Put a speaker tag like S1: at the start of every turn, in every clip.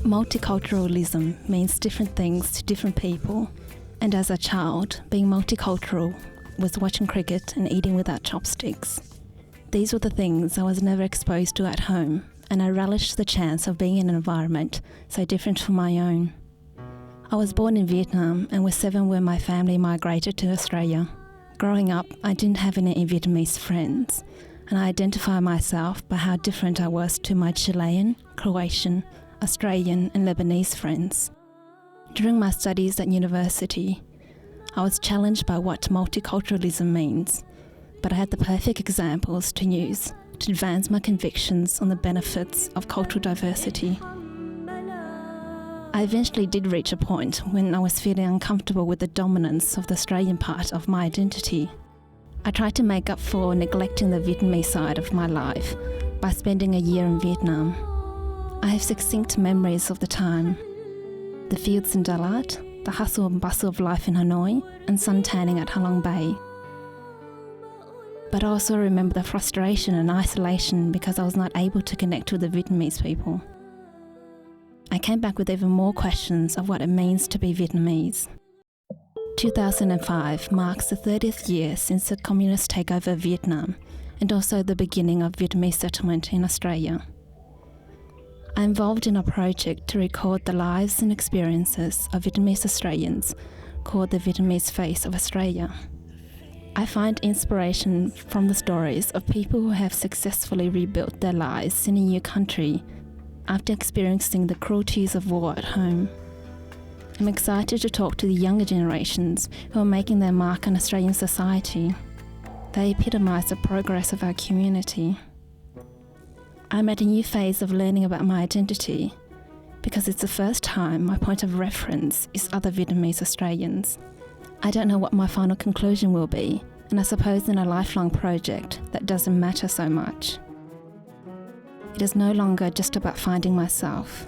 S1: Multiculturalism means different things to different people, and as a child, being multicultural was watching cricket and eating without chopsticks. These were the things I was never exposed to at home, and I relished the chance of being in an environment so different from my own. I was born in Vietnam and was 7 when my family migrated to Australia. Growing up, I didn't have any Vietnamese friends, and I identify myself by how different I was to my Chilean, Croatian, Australian and Lebanese friends. During my studies at university, I was challenged by what multiculturalism means, but I had the perfect examples to use to advance my convictions on the benefits of cultural diversity. I eventually did reach a point when I was feeling uncomfortable with the dominance of the Australian part of my identity. I tried to make up for neglecting the Vietnamese side of my life by spending a year in Vietnam. I have succinct memories of the time. The fields in Dalat, the hustle and bustle of life in Hanoi, and suntanning at Halong Bay. But I also remember the frustration and isolation because I was not able to connect with the Vietnamese people. I came back with even more questions of what it means to be Vietnamese. 2005 marks the 30th year since the communists take over Vietnam, and also the beginning of Vietnamese settlement in Australia. I'm involved in a project to record the lives and experiences of Vietnamese Australians called the Vietnamese Face of Australia. I find inspiration from the stories of people who have successfully rebuilt their lives in a new country after experiencing the cruelties of war at home. I'm excited to talk to the younger generations who are making their mark on Australian society. They epitomise the progress of our community. I'm at a new phase of learning about my identity because it's the first time my point of reference is other Vietnamese Australians. I don't know what my final conclusion will be, and I suppose in a lifelong project that doesn't matter so much. It is no longer just about finding myself.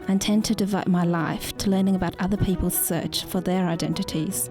S1: I intend to devote my life to learning about other people's search for their identities.